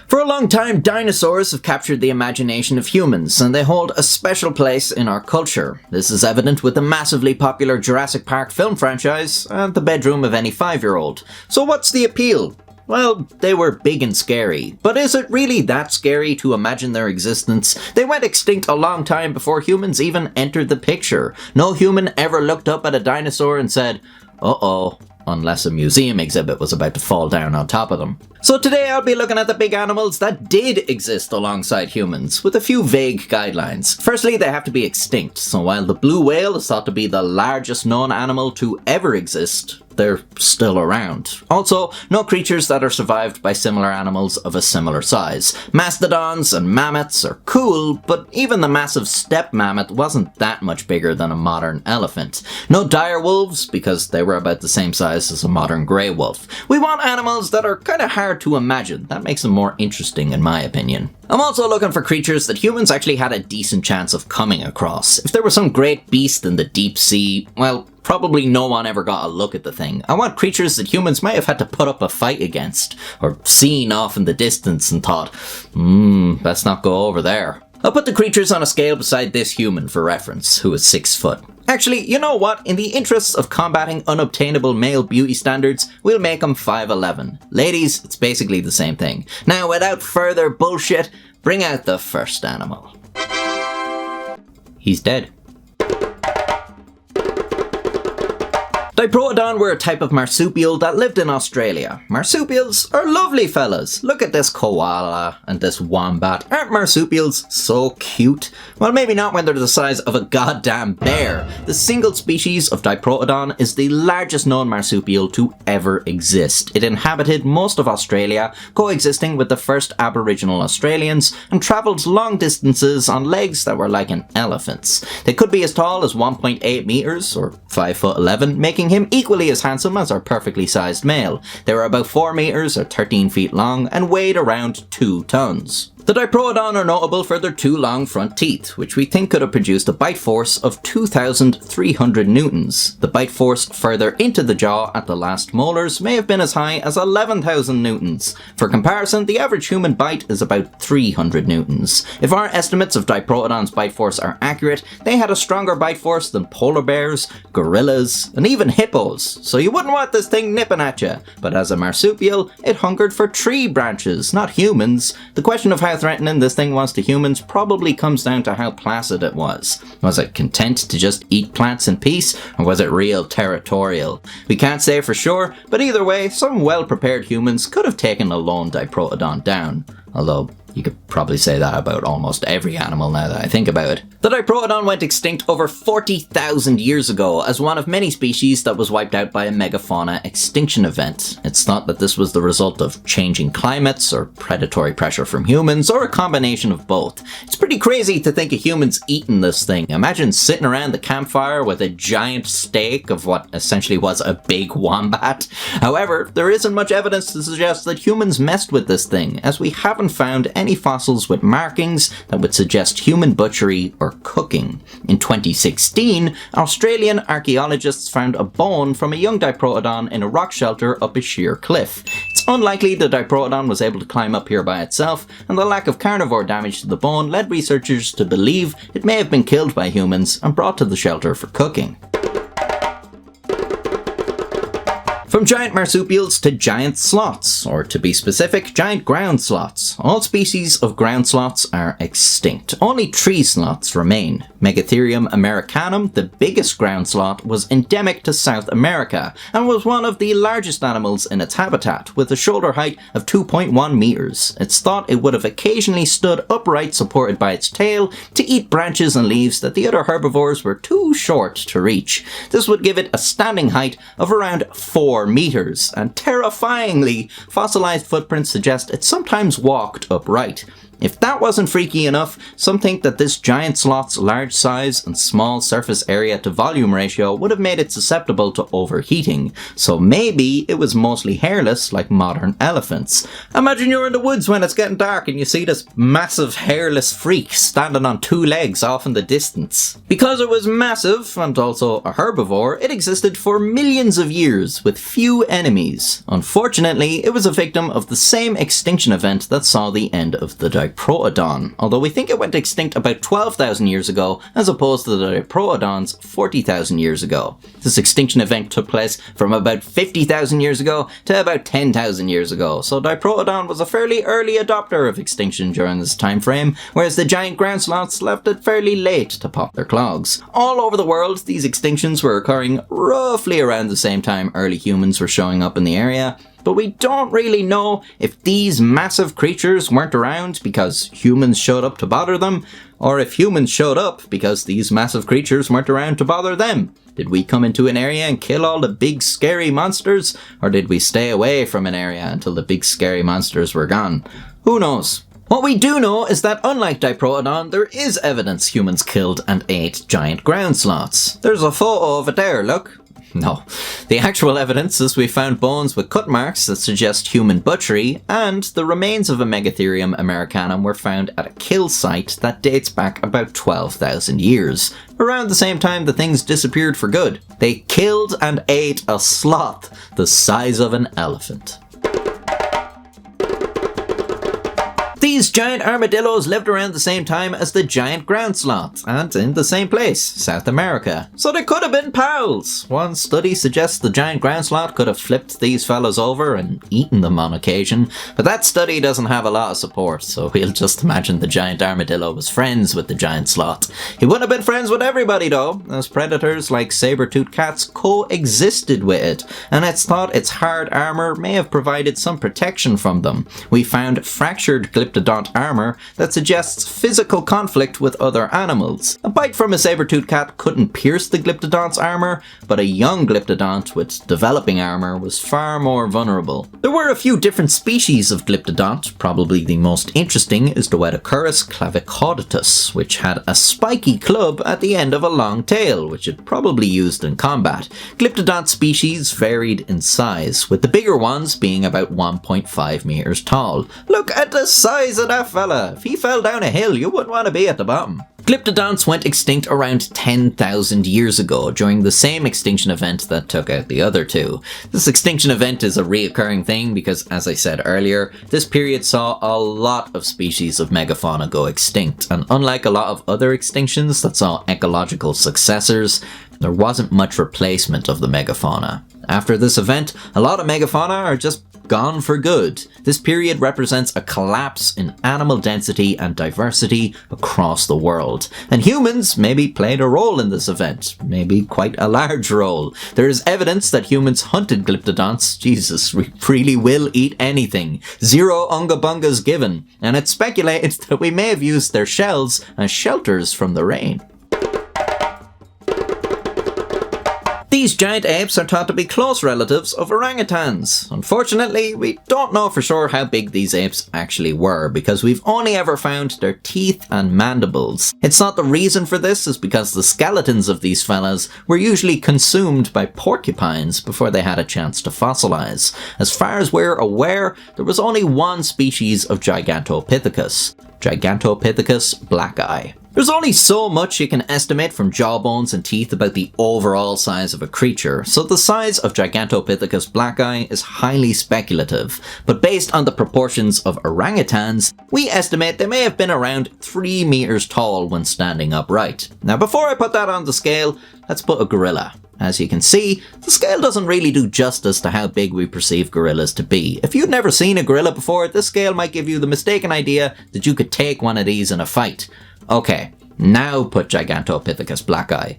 For a long time, dinosaurs have captured the imagination of humans, and they hold a special place in our culture. This is evident with the massively popular Jurassic Park film franchise and the bedroom of any 5-year-old. So what's the appeal? Well, they were big and scary, but is it really that scary to imagine their existence? They went extinct a long time before humans even entered the picture. No human ever looked up at a dinosaur and said, uh-oh, unless a museum exhibit was about to fall down on top of them. So today I'll be looking at the big animals that did exist alongside humans, with a few vague guidelines. Firstly, they have to be extinct, so while the blue whale is thought to be the largest known animal to ever exist, they're still around. Also, no creatures that are survived by similar animals of a similar size. Mastodons and mammoths are cool, but even the massive steppe mammoth wasn't that much bigger than a modern elephant. No dire wolves, because they were about the same size as a modern grey wolf. We want animals that are kinda hard to imagine. That makes them more interesting in my opinion. I'm also looking for creatures that humans actually had a decent chance of coming across. If there was some great beast in the deep sea, well, probably no one ever got a look at the thing. I want creatures that humans might have had to put up a fight against, or seen off in the distance and thought, best not go over there. I'll put the creatures on a scale beside this human for reference, who is 6 foot. Actually, you know what? In the interests of combating unobtainable male beauty standards, we'll make him 5'11". Ladies, it's basically the same thing. Now, without further bullshit, bring out the first animal. He's dead. Diprotodon were a type of marsupial that lived in Australia. Marsupials are lovely fellas. Look at this koala and this wombat. Aren't marsupials so cute? Well, maybe not when they're the size of a goddamn bear. The single species of Diprotodon is the largest known marsupial to ever exist. It inhabited most of Australia, coexisting with the first Aboriginal Australians, and travelled long distances on legs that were like an elephant's. They could be as tall as 1.8 metres, or 5'11", making him equally as handsome as our perfectly sized male. They were about 4 metres or 13 feet long and weighed around 2 tons. The Diprotodon are notable for their 2 long front teeth, which we think could have produced a bite force of 2,300 newtons. The bite force further into the jaw at the last molars may have been as high as 11,000 newtons. For comparison, the average human bite is about 300 newtons. If our estimates of Diprotodon's bite force are accurate, they had a stronger bite force than polar bears, gorillas, and even hippos. So you wouldn't want this thing nipping at you. But as a marsupial, it hungered for tree branches, not humans. The question of how threatening this thing was to humans probably comes down to how placid it was. Was it content to just eat plants in peace, or was it real territorial? We can't say for sure, but either way, some well-prepared humans could have taken a lone Diprotodon down. Although, you could probably say that about almost every animal now that I think about it. The Diprotodon went extinct over 40,000 years ago as one of many species that was wiped out by a megafauna extinction event. It's thought that this was the result of changing climates or predatory pressure from humans, or a combination of both. It's pretty crazy to think of humans eating this thing. Imagine sitting around the campfire with a giant steak of what essentially was a big wombat. However, there isn't much evidence to suggest that humans messed with this thing, as we haven't found any fossils with markings that would suggest human butchery or cooking. In 2016, Australian archaeologists found a bone from a young Diprotodon in a rock shelter up a sheer cliff. It's unlikely the Diprotodon was able to climb up here by itself, and the lack of carnivore damage to the bone led researchers to believe it may have been killed by humans and brought to the shelter for cooking. From giant marsupials to giant sloths, or to be specific, giant ground sloths. All species of ground sloths are extinct. Only tree sloths remain. Megatherium americanum, the biggest ground sloth, was endemic to South America and was one of the largest animals in its habitat, with a shoulder height of 2.1 meters. It's thought it would have occasionally stood upright supported by its tail to eat branches and leaves that the other herbivores were too short to reach. This would give it a standing height of around 4 meters, and terrifyingly, fossilized footprints suggest it sometimes walked upright. If that wasn't freaky enough, some think that this giant sloth's large size and small surface area to volume ratio would have made it susceptible to overheating, so maybe it was mostly hairless like modern elephants. Imagine you're in the woods when it's getting dark and you see this massive hairless freak standing on two legs off in the distance. Because it was massive and also a herbivore, it existed for millions of years with few enemies. Unfortunately, it was a victim of the same extinction event that saw the end of the Diprotodon, although we think it went extinct about 12,000 years ago as opposed to the Diprotodons 40,000 years ago. This extinction event took place from about 50,000 years ago to about 10,000 years ago, so Diprotodon was a fairly early adopter of extinction during this time frame, whereas the giant ground sloths left it fairly late to pop their clogs. All over the world, these extinctions were occurring roughly around the same time early humans were showing up in the area, but we don't really know if these massive creatures weren't around because humans showed up to bother them, or if humans showed up because these massive creatures weren't around to bother them. Did we come into an area and kill all the big scary monsters, or did we stay away from an area until the big scary monsters were gone? Who knows? What we do know is that unlike Diprotodon, there is evidence humans killed and ate giant ground sloths. There's a photo of it there, look. No. The actual evidence is we found bones with cut marks that suggest human butchery, and the remains of a Megatherium americanum were found at a kill site that dates back about 12,000 years, around the same time the things disappeared for good. They killed and ate a sloth the size of an elephant. These giant armadillos lived around the same time as the giant ground sloth, and in the same place, South America. So they could have been pals. One study suggests the giant ground sloth could have flipped these fellas over and eaten them on occasion, but that study doesn't have a lot of support, so we'll just imagine the giant armadillo was friends with the giant sloth. He wouldn't have been friends with everybody though, as predators like saber-toothed cats coexisted with it, and it's thought its hard armour may have provided some protection from them. We found fractured glyptodont armor that suggests physical conflict with other animals. A bite from a saber-toothed cat couldn't pierce the glyptodont's armor, but a young glyptodont with developing armor was far more vulnerable. There were a few different species of glyptodont. Probably the most interesting is the Wedocurus clavicaudatus, which had a spiky club at the end of a long tail, which it probably used in combat. Glyptodont species varied in size, with the bigger ones being about 1.5 meters tall. Look at the size of that fella. If he fell down a hill, you wouldn't want to be at the bottom. Glyptodonts went extinct around 10,000 years ago during the same extinction event that took out the other two. This extinction event is a reoccurring thing because, as I said earlier, this period saw a lot of species of megafauna go extinct, and unlike a lot of other extinctions that saw ecological successors, there wasn't much replacement of the megafauna. After this event, a lot of megafauna are just gone for good. This period represents a collapse in animal density and diversity across the world. And humans maybe played a role in this event, maybe quite a large role. There is evidence that humans hunted glyptodonts. Jesus, we really will eat anything. Zero unga bungas given. And it's speculated that we may have used their shells as shelters from the rain. These giant apes are thought to be close relatives of orangutans. Unfortunately, we don't know for sure how big these apes actually were, because we've only ever found their teeth and mandibles. It's thought the reason for this is because the skeletons of these fellas were usually consumed by porcupines before they had a chance to fossilize. As far as we're aware, there was only one species of Gigantopithecus, Gigantopithecus blackeye. There's only so much you can estimate from jawbones and teeth about the overall size of a creature, so the size of Gigantopithecus blackeye is highly speculative, but based on the proportions of orangutans, we estimate they may have been around 3 meters tall when standing upright. Now before I put that on the scale, let's put a gorilla. As you can see, the scale doesn't really do justice to how big we perceive gorillas to be. If you've never seen a gorilla before, this scale might give you the mistaken idea that you could take one of these in a fight. Okay, now put Gigantopithecus blackeye.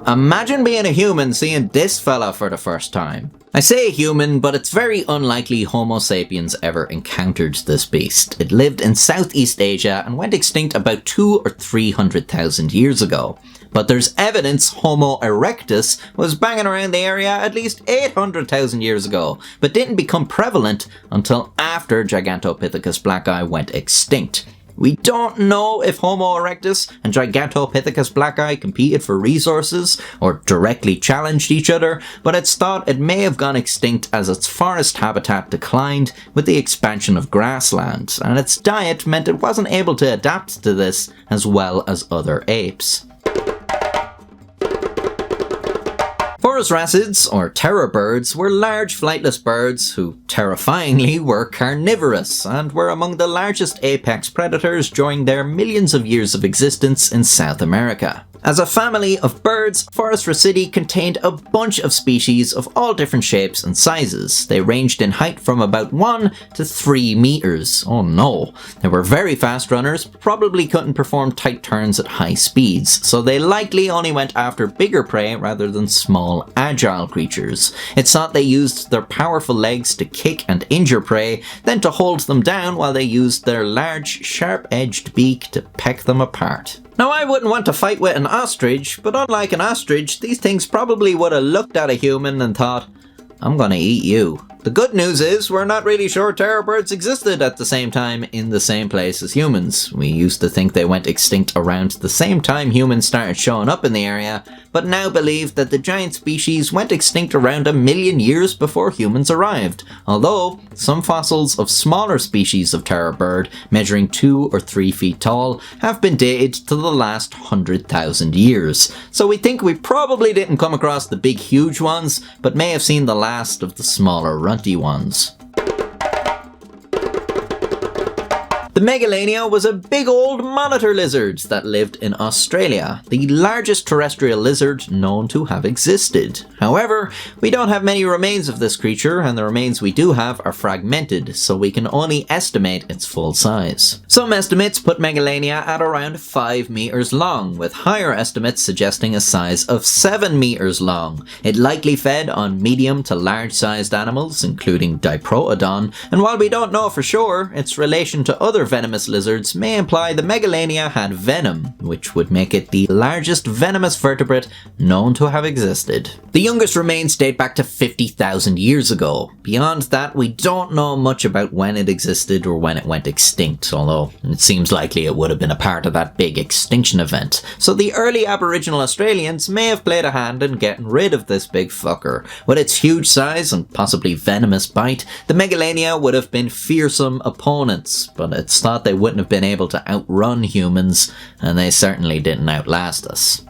Imagine being a human seeing this fella for the first time. I say human, but it's very unlikely Homo sapiens ever encountered this beast. It lived in Southeast Asia and went extinct about 200,000 or 300,000 years ago. But there's evidence Homo erectus was banging around the area at least 800,000 years ago, but didn't become prevalent until after Gigantopithecus blacki went extinct. We don't know if Homo erectus and Gigantopithecus blacki competed for resources or directly challenged each other, but it's thought it may have gone extinct as its forest habitat declined with the expansion of grassland, and its diet meant it wasn't able to adapt to this as well as other apes. Phorusrhacids, or terror birds, were large flightless birds who, terrifyingly, were carnivorous and were among the largest apex predators during their millions of years of existence in South America. As a family of birds, Phorusrhacidae contained a bunch of species of all different shapes and sizes. They ranged in height from about 1 to 3 meters. Oh no. They were very fast runners, probably couldn't perform tight turns at high speeds, so they likely only went after bigger prey rather than small, agile creatures. It's thought they used their powerful legs to kick and injure prey, then to hold them down while they used their large, sharp-edged beak to peck them apart. Now, I wouldn't want to fight with an ostrich, but unlike an ostrich, these things probably would have looked at a human and thought, I'm gonna eat you. The good news is, we're not really sure terror birds existed at the same time in the same place as humans. We used to think they went extinct around the same time humans started showing up in the area, but now believe that the giant species went extinct around 1 million years before humans arrived, although some fossils of smaller species of terror bird, measuring 2 or 3 feet tall, have been dated to the last 100,000 years. So we think we probably didn't come across the big huge ones, but may have seen the last of the smaller runty ones. The Megalania was a big old monitor lizard that lived in Australia, the largest terrestrial lizard known to have existed. However, we don't have many remains of this creature, and the remains we do have are fragmented, so we can only estimate its full size. Some estimates put Megalania at around 5 meters long, with higher estimates suggesting a size of 7 meters long. It likely fed on medium to large-sized animals, including Diprotodon, and while we don't know for sure, its relation to other venomous lizards may imply the Megalania had venom, which would make it the largest venomous vertebrate known to have existed. The youngest remains date back to 50,000 years ago. Beyond that, we don't know much about when it existed or when it went extinct, although it seems likely it would have been a part of that big extinction event. So the early Aboriginal Australians may have played a hand in getting rid of this big fucker. With its huge size and possibly venomous bite, the Megalania would have been fearsome opponents, but it's thought they wouldn't have been able to outrun humans, and they certainly didn't outlast us.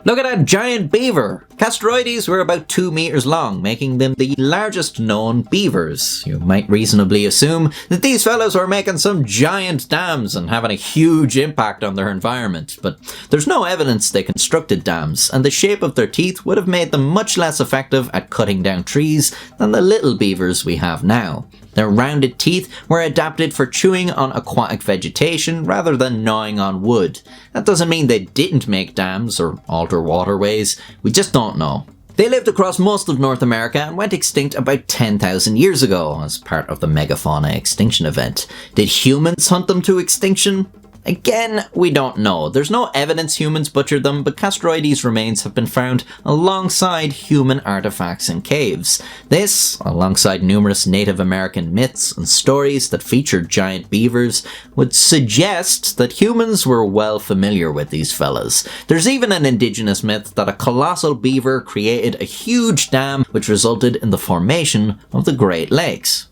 Look at that giant beaver! Castroides were about 2 meters long, making them the largest known beavers. You might reasonably assume that these fellows were making some giant dams and having a huge impact on their environment, but there's no evidence they constructed dams, and the shape of their teeth would have made them much less effective at cutting down trees than the little beavers we have now. Their rounded teeth were adapted for chewing on aquatic vegetation rather than gnawing on wood. That doesn't mean they didn't make dams or alter waterways, we just don't know. They lived across most of North America and went extinct about 10,000 years ago as part of the megafauna extinction event. Did humans hunt them to extinction? Again, we don't know. There's no evidence humans butchered them, but Castroides remains have been found alongside human artifacts in caves. This, alongside numerous Native American myths and stories that featured giant beavers, would suggest that humans were well familiar with these fellas. There's even an indigenous myth that a colossal beaver created a huge dam which resulted in the formation of the Great Lakes.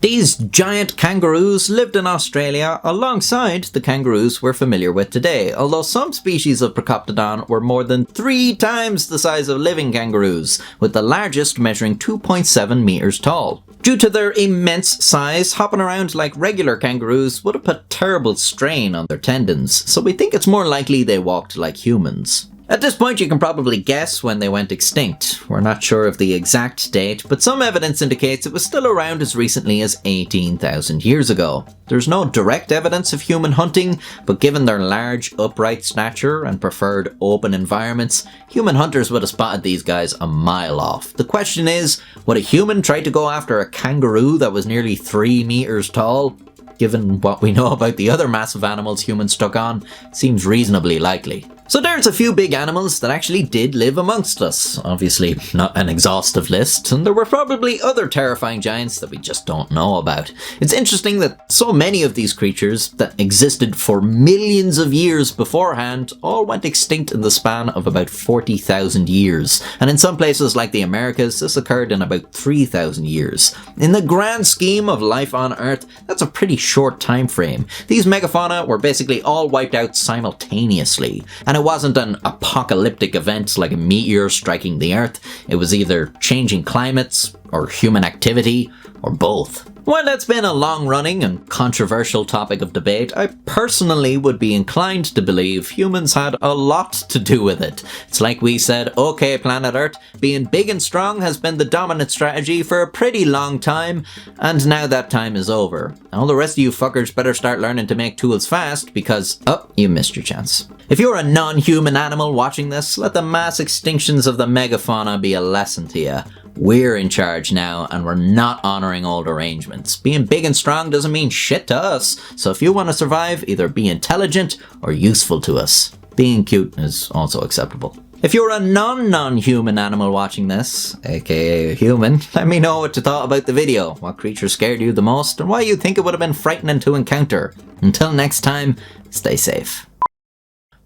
These giant kangaroos lived in Australia alongside the kangaroos we're familiar with today, although some species of Procoptodon were more than 3 times the size of living kangaroos, with the largest measuring 2.7 meters tall. Due to their immense size, hopping around like regular kangaroos would have put terrible strain on their tendons, so we think it's more likely they walked like humans. At this point, you can probably guess when they went extinct. We're not sure of the exact date, but some evidence indicates it was still around as recently as 18,000 years ago. There's no direct evidence of human hunting, but given their large, upright stature and preferred open environments, human hunters would have spotted these guys a mile off. The question is, would a human try to go after a kangaroo that was nearly 3 meters tall? Given what we know about the other massive animals humans took on, seems reasonably likely. So there's a few big animals that actually did live amongst us. Obviously not an exhaustive list, and there were probably other terrifying giants that we just don't know about. It's interesting that so many of these creatures that existed for millions of years beforehand all went extinct in the span of about 40,000 years. And in some places like the Americas, this occurred in about 3,000 years. In the grand scheme of life on Earth, that's a pretty short time frame. These megafauna were basically all wiped out simultaneously. And it wasn't an apocalyptic event like a meteor striking the Earth. It was either changing climates, or human activity, or both. While that's been a long-running and controversial topic of debate, I personally would be inclined to believe humans had a lot to do with it. It's like we said, okay, planet Earth, being big and strong has been the dominant strategy for a pretty long time, and now that time is over. All the rest of you fuckers better start learning to make tools fast, because, oh, you missed your chance. If you're a non-human animal watching this, let the mass extinctions of the megafauna be a lesson to you. We're in charge now, and we're not honouring old arrangements. Being big and strong doesn't mean shit to us, so if you want to survive, either be intelligent or useful to us. Being cute is also acceptable. If you're a non-human animal watching this, aka a human, let me know what you thought about the video, what creature scared you the most, and why you think it would have been frightening to encounter. Until next time, stay safe.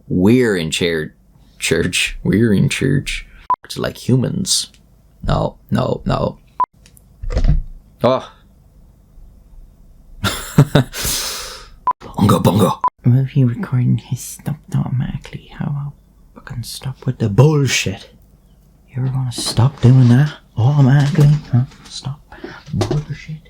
We're in church. We're in church. It's like humans. No. Oh. Bongo. Movie recording has stopped automatically. How about fucking stop with the bullshit? You ever gonna stop doing that automatically? Huh? Stop bullshit.